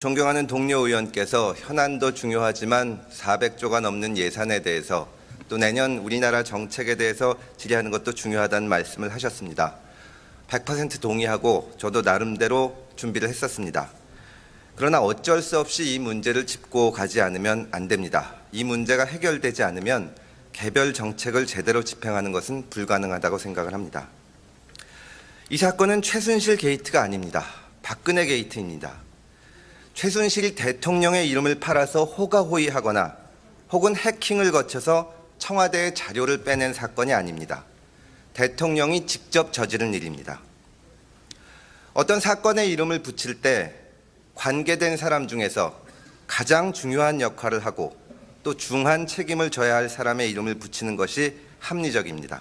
존경하는 동료 의원께서 현안도 중요하지만 400조가 넘는 예산에 대해서 또 내년 우리나라 정책에 대해서 질의하는 것도 중요하다는 말씀을 하셨습니다. 100% 동의하고 저도 나름대로 준비를 했었습니다. 그러나 어쩔 수 없이 이 문제를 짚고 가지 않으면 안 됩니다. 이 문제가 해결되지 않으면 개별 정책을 제대로 집행하는 것은 불가능하다고 생각을 합니다. 이 사건은 최순실 게이트가 아닙니다. 박근혜 게이트입니다. 최순실 대통령의 이름을 팔아서 호가호위하거나 혹은 해킹을 거쳐서 청와대의 자료를 빼낸 사건이 아닙니다. 대통령이 직접 저지른 일입니다. 어떤 사건의 이름을 붙일 때 관계된 사람 중에서 가장 중요한 역할을 하고 또 중한 책임을 져야 할 사람의 이름을 붙이는 것이 합리적입니다.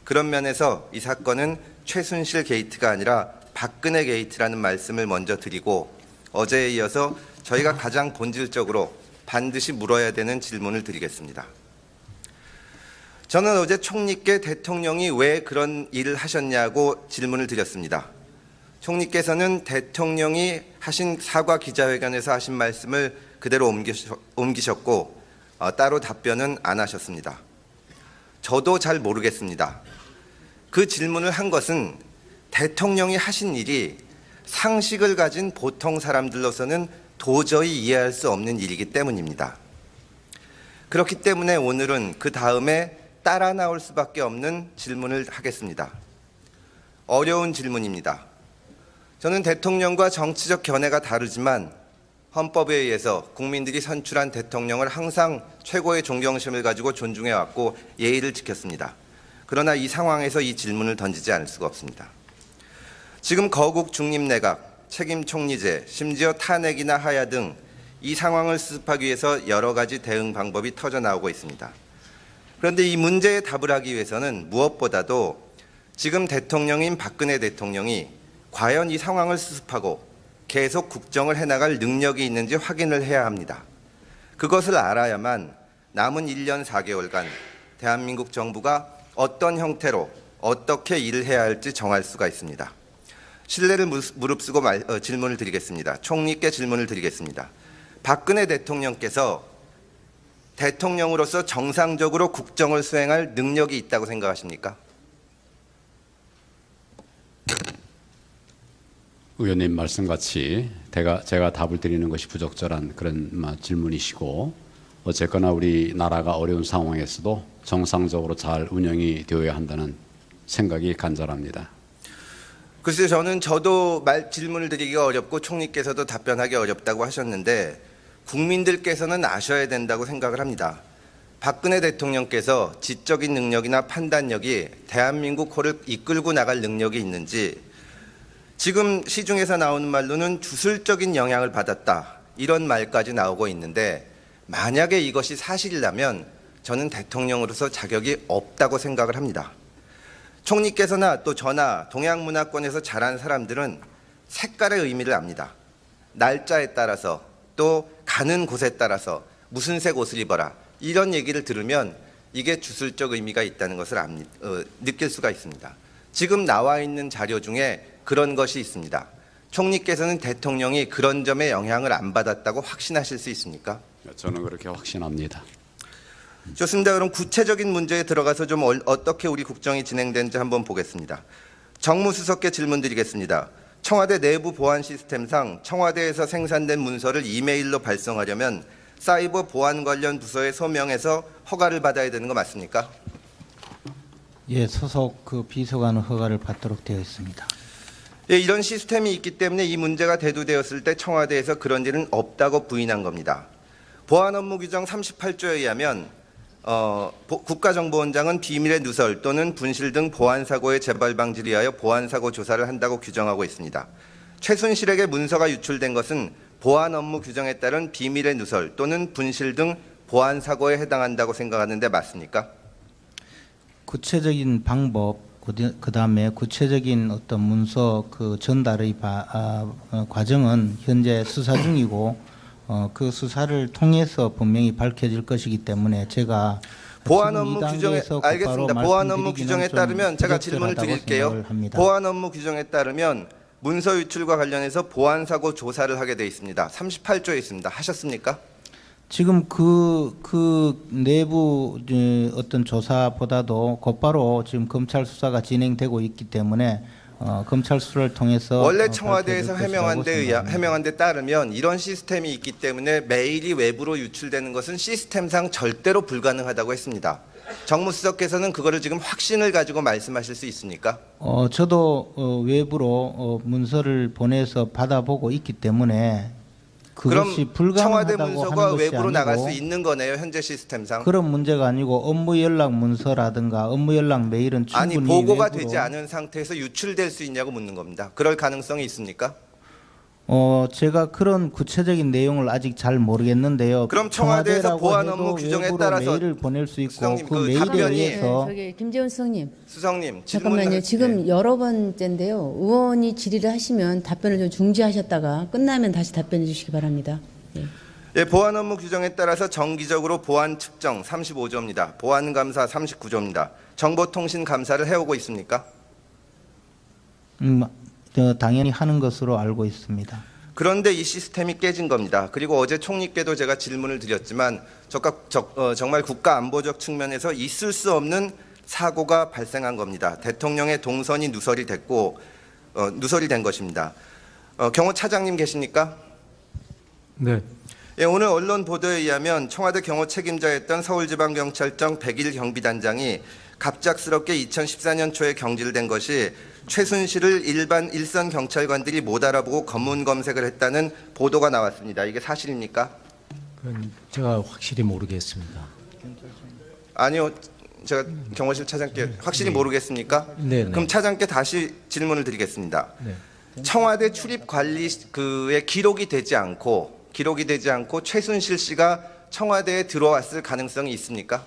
그런 면에서 이 사건은 최순실 게이트가 아니라 박근혜 게이트라는 말씀을 먼저 드리고 어제에 이어서 저희가 가장 본질적으로 반드시 물어야 되는 질문을 드리겠습니다. 저는 어제 총리께 대통령이 왜 그런 일을 하셨냐고 질문을 드렸습니다. 총리께서는 대통령이 하신 사과 기자회견에서 하신 말씀을 그대로 옮기셨고 따로 답변은 안 하셨습니다. 저도 잘 모르겠습니다. 그 질문을 한 것은 대통령이 하신 일이 상식을 가진 보통 사람들로서는 도저히 이해할 수 없는 일이기 때문입니다. 그렇기 때문에 오늘은 그 다음에 따라 나올 수밖에 없는 질문을 하겠습니다. 어려운 질문입니다. 저는 대통령과 정치적 견해가 다르지만 헌법에 의해서 국민들이 선출한 대통령을 항상 최고의 존경심을 가지고 존중해왔고 예의를 지켰습니다. 그러나 이 상황에서 이 질문을 던지지 않을 수가 없습니다. 지금 거국 중립내각, 책임총리제, 심지어 탄핵이나 하야 등 이 상황을 수습하기 위해서 여러 가지 대응 방법이 터져나오고 있습니다. 그런데 이 문제에 답을 하기 위해서는 무엇보다도 지금 대통령인 박근혜 대통령이 과연 이 상황을 수습하고 계속 국정을 해나갈 능력이 있는지 확인을 해야 합니다. 그것을 알아야만 남은 1년 4개월간 대한민국 정부가 어떤 형태로 어떻게 일을 해야 할지 정할 수가 있습니다. 신뢰를 무릅쓰고 질문을 드리겠습니다. 총리께 질문을 드리겠습니다. 박근혜 대통령께서 대통령으로서 정상적으로 국정을 수행할 능력이 있다고 생각하십니까? 의원님 말씀같이 제가 답을 드리는 것이 부적절한 그런 질문이시고 어쨌거나 우리나라가 어려운 상황에서도 정상적으로 잘 운영이 되어야 한다는 생각이 간절합니다. 글쎄요, 저도 질문을 드리기가 어렵고 총리께서도 답변하기 어렵다고 하셨는데 국민들께서는 아셔야 된다고 생각을 합니다. 박근혜 대통령께서 지적인 능력이나 판단력이 대한민국을 이끌고 나갈 능력이 있는지 지금 시중에서 나오는 말로는 주술적인 영향을 받았다 이런 말까지 나오고 있는데 만약에 이것이 사실이라면 저는 대통령으로서 자격이 없다고 생각을 합니다. 총리께서나 또 저나 동양문화권에서 자란 사람들은 색깔의 의미를 압니다. 날짜에 따라서 또 가는 곳에 따라서 무슨 색 옷을 입어라 이런 얘기를 들으면 이게 주술적 의미가 있다는 것을 느낄 수가 있습니다. 지금 나와 있는 자료 중에 그런 것이 있습니다. 총리께서는 대통령이 그런 점에 영향을 안 받았다고 확신하실 수 있습니까? 저는 그렇게 확신합니다. 좋습니다. 그럼 구체적인 문제에 들어가서 좀 어떻게 우리 국정이 진행되는지 한번 보겠습니다. 정무수석께 질문 드리겠습니다. 청와대 내부 보안 시스템상 청와대에서 생산된 문서를 이메일로 발송하려면 사이버 보안 관련 부서에 소명해서 허가를 받아야 되는 거 맞습니까? 예, 소속 비서관은 허가를 받도록 되어 있습니다. 예, 이런 시스템이 있기 때문에 이 문제가 대두되었을 때 청와대에서 그런 일은 없다고 부인한 겁니다. 보안업무규정 38조에 의하면 국가정보원장은 비밀의 누설 또는 분실 등 보안사고의 재발 방지를 위하여 보안사고 조사를 한다고 규정하고 있습니다. 최순실에게 문서가 유출된 것은 보안업무 규정에 따른 비밀의 누설 또는 분실 등 보안사고에 해당한다고 생각하는데 맞습니까? 구체적인 방법, 그다음에 구체적인 어떤 문서 전달의 과정은 현재 수사 중이고 그 수사를 통해서 분명히 밝혀질 것이기 때문에 제가 보안 업무 규정에 알겠습니다. 보안 업무 규정에 따르면 제가 질문을 드릴게요. 보안 업무 규정에 따르면 문서 유출과 관련해서 보안 사고 조사를 하게 돼 있습니다. 38조에 있습니다. 하셨습니까? 지금 그 내부 어떤 조사보다도 곧바로 지금 검찰 수사가 진행되고 있기 때문에 검찰 수사를 통해서 원래 청와대에서 밝혀질 것이라고 해명한 데 따르면 이런 시스템이 있기 때문에 메일이 외부로 유출되는 것은 시스템상 절대로 불가능하다고 했습니다. 정무수석께서는 그거를 지금 확신을 가지고 말씀하실 수 있습니까? 저도 외부로 문서를 보내서 받아보고 있기 때문에 그럼 그것이 청와대 불가능하다고 문서가 하는 것이 외부로 나갈 수 아니고 있는 거네요. 현재 시스템상. 그런 문제가 아니고 업무 연락 문서라든가 업무 연락 메일은 충분히 아니 보고가 외부로 되지 않은 상태에서 유출될 수 있냐고 묻는 겁니다. 그럴 가능성이 있습니까? 제가 그런 구체적인 내용을 아직 잘 모르겠는데요. 그럼 청와대에서 청와대라고 보안 해도 업무 규정에 외부로 따라서 메일을 보낼 수 있고 수석님, 그 그 메일에 답변이- 의해서 저기 김재원 수석님 수석님 잠깐만요. 질문 지금 여러 번째인데요. 의원이 질의를 하시면 답변을 좀 중지하셨다가 끝나면 다시 답변해 주시기 바랍니다. 예. 예, 보안 업무 규정에 따라서 정기적으로 보안 측정 35조입니다. 보안 감사 39조입니다. 정보통신 감사를 해오고 있습니까? 당연히 하는 것으로 알고 있습니다. 그런데 이 시스템이 깨진 겁니다. 그리고 어제 총리께도 제가 질문을 드렸지만 정말 국가 안보적 측면에서 있을 수 없는 사고가 발생한 겁니다. 대통령의 동선이 누설이 됐고 누설이 된 것입니다. 경호 차장님 계십니까? 네. 예, 오늘 언론 보도에 의하면 청와대 경호 책임자였던 서울지방경찰청 101 경비단장이 갑작스럽게 2014년 초에 경질된 것이 최순실을 일선 경찰관들이 못 알아보고 검문 검색을 했다는 보도가 나왔습니다. 이게 사실입니까? 그건 제가 확실히 모르겠습니다. 아니요. 제가 경호실 차장께 확실히 모르겠습니까? 네. 그럼 차장께 다시 질문을 드리겠습니다. 네. 청와대 출입 관리 그의 기록이 되지 않고 최순실 씨가 청와대에 들어왔을 가능성이 있습니까?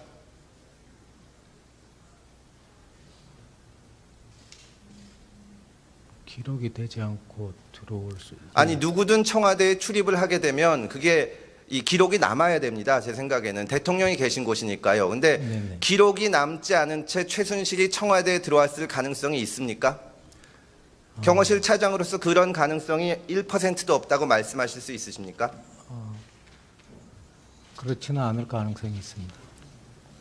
기록이 되지 않고 들어올 수. 아니 누구든 청와대에 출입을 하게 되면 그게 이 기록이 남아야 됩니다. 제 생각에는 대통령이 계신 곳이니까요. 근데 네네. 기록이 남지 않은 채 최순실이 청와대에 들어왔을 가능성이 있습니까? 경호실 차장으로서 그런 가능성이 1%도 없다고 말씀하실 수 있으십니까? 그렇지는 않을 가능성이 있습니다.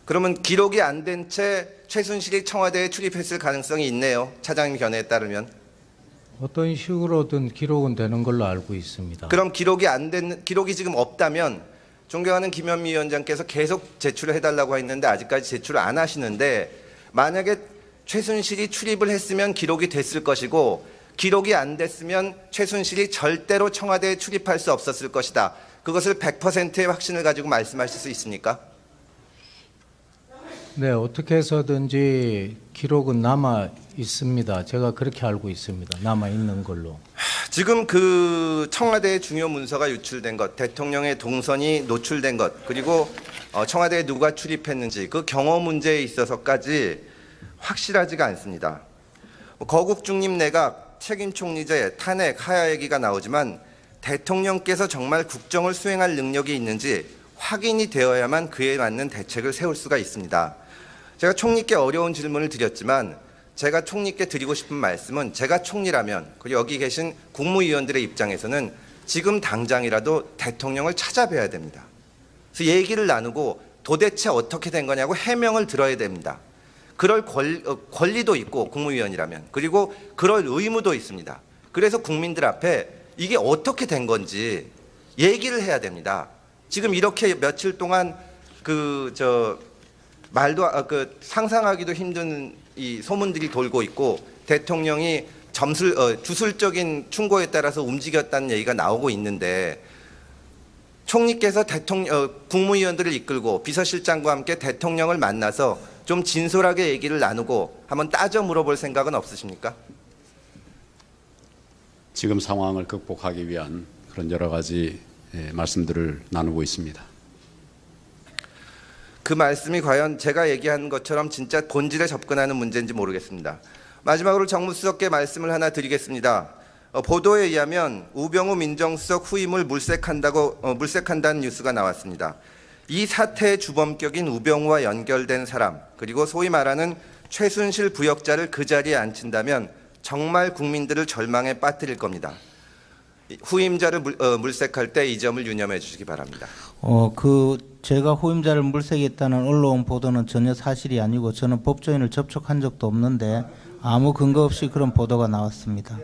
그러면 기록이 안 된 채 최순실이 청와대에 출입했을 가능성이 있네요. 차장님 견해에 따르면. 어떤 식으로든 기록은 되는 걸로 알고 있습니다. 그럼 기록이 지금 없다면 존경하는 김현미 위원장께서 계속 제출을 해달라고 했는데 아직까지 제출을 안 하시는데 만약에 최순실이 출입을 했으면 기록이 됐을 것이고 기록이 안 됐으면 최순실이 절대로 청와대에 출입할 수 없었을 것이다. 그것을 100%의 확신을 가지고 말씀하실 수 있습니까? 네, 어떻게 해서든지 기록은 남아 있습니다. 제가 그렇게 알고 있습니다. 남아 있는 걸로. 지금 그 청와대의 중요 문서가 유출된 것, 대통령의 동선이 노출된 것, 그리고 청와대에 누가 출입했는지 그 경호 문제에 있어서까지 확실하지가 않습니다. 거국 중립 내각 책임 총리제 탄핵 하야 얘기가 나오지만 대통령께서 정말 국정을 수행할 능력이 있는지 확인이 되어야만 그에 맞는 대책을 세울 수가 있습니다. 제가 총리께 어려운 질문을 드렸지만 제가 총리께 드리고 싶은 말씀은 제가 총리라면 그리고 여기 계신 국무위원들의 입장에서는 지금 당장이라도 대통령을 찾아뵈야 됩니다. 그래서 얘기를 나누고 도대체 어떻게 된 거냐고 해명을 들어야 됩니다. 그럴 권리도 있고 국무위원이라면 그리고 그럴 의무도 있습니다. 그래서 국민들 앞에 이게 어떻게 된 건지 얘기를 해야 됩니다. 지금 이렇게 며칠 동안 상상하기도 힘든 이 소문들이 돌고 있고 대통령이 주술적인 충고에 따라서 움직였다는 얘기가 나오고 있는데 총리께서 국무위원들을 이끌고 비서실장과 함께 대통령을 만나서 좀 진솔하게 얘기를 나누고 한번 따져 물어볼 생각은 없으십니까? 지금 상황을 극복하기 위한 그런 여러 가지 말씀들을 나누고 있습니다. 그 말씀이 과연 제가 얘기한 것처럼 진짜 본질에 접근하는 문제인지 모르겠습니다. 마지막으로 정무수석께 말씀을 하나 드리겠습니다. 보도에 의하면 우병우 민정수석 후임을 물색한다는 뉴스가 나왔습니다. 이 사태의 주범격인 우병우와 연결된 사람 그리고 소위 말하는 최순실 부역자를 그 자리에 앉힌다면 정말 국민들을 절망에 빠뜨릴 겁니다. 후임자를 물색할 때 이 점을 유념해 주시기 바랍니다. 제가 후임자를 물색했다는 언론 보도는 전혀 사실이 아니고 저는 법조인을 접촉한 적도 없는데 아무 근거 없이 그런 보도가 나왔습니다.